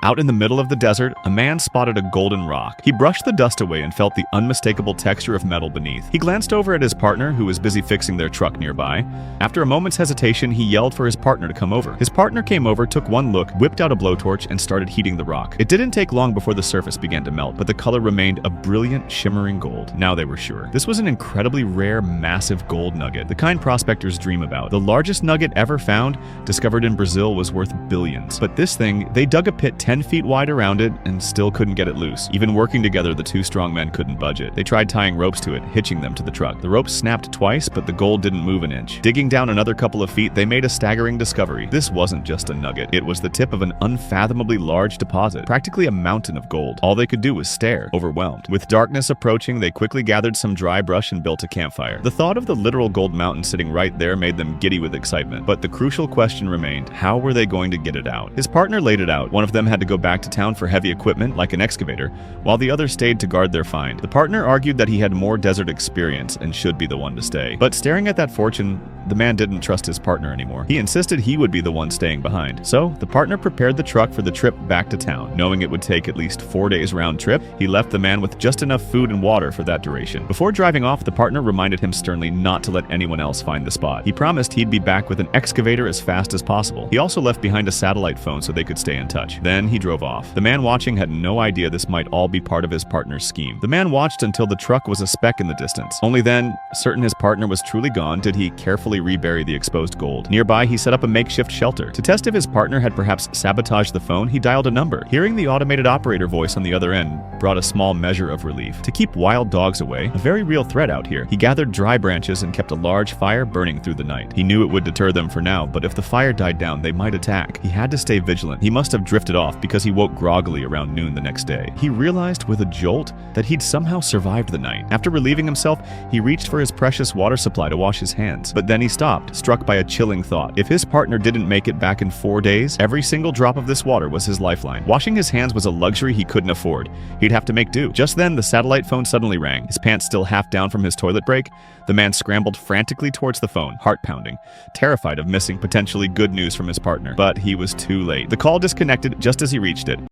Out in the middle of the desert, a man spotted a golden rock. He brushed the dust away and felt the unmistakable texture of metal beneath. He glanced over at his partner, who was busy fixing their truck nearby. After a moment's hesitation, he yelled for his partner to come over. His partner came over, took one look, whipped out a blowtorch, and started heating the rock. It didn't take long before the surface began to melt, but the color remained a brilliant, shimmering gold. Now they were sure. This was an incredibly rare, massive gold nugget, the kind prospectors dream about. The largest nugget ever found, discovered in Brazil, was worth billions. But this thing, they dug a pit 10 feet wide around it and still couldn't get it loose. Even working together, the two strong men couldn't budge it. They tried tying ropes to it, hitching them to the truck. The ropes snapped twice, but the gold didn't move an inch. Digging down another couple of feet, they made a staggering discovery. This wasn't just a nugget. It was the tip of an unfathomably large deposit, practically a mountain of gold. All they could do was stare, overwhelmed. With darkness approaching, they quickly gathered some dry brush and built a campfire. The thought of the literal gold mountain sitting right there made them giddy with excitement. But the crucial question remained: how were they going to get it out? His partner laid it out. One of them had to go back to town for heavy equipment, like an excavator, while the other stayed to guard their find. The partner argued that he had more desert experience and should be the one to stay. But staring at that fortune, the man didn't trust his partner anymore. He insisted he would be the one staying behind. So, the partner prepared the truck for the trip back to town. Knowing it would take at least 4 days round trip, he left the man with just enough food and water for that duration. Before driving off, the partner reminded him sternly not to let anyone else find the spot. He promised he'd be back with an excavator as fast as possible. He also left behind a satellite phone so they could stay in touch. Then he drove off. The man watching had no idea this might all be part of his partner's scheme. The man watched until the truck was a speck in the distance. Only then, certain his partner was truly gone, did he carefully rebury the exposed gold. Nearby, he set up a makeshift shelter. To test if his partner had perhaps sabotaged the phone, he dialed a number. Hearing the automated operator voice on the other end brought a small measure of relief. To keep wild dogs away, a very real threat out here, he gathered dry branches and kept a large fire burning through the night. He knew it would deter them for now, but if the fire died down, they might attack. He had to stay vigilant. He must have drifted off because he woke groggily around noon the next day. He realized with a jolt that he'd somehow survived the night. After relieving himself, he reached for his precious water supply to wash his hands. But then he stopped, struck by a chilling thought. If his partner didn't make it back in 4 days, every single drop of this water was his lifeline. Washing his hands was a luxury he couldn't afford. He'd have to make do. Just then, the satellite phone suddenly rang. His pants still half down from his toilet break, the man scrambled frantically towards the phone, heart pounding, terrified of missing potentially good news from his partner. But he was too late. The call disconnected just as he reached it.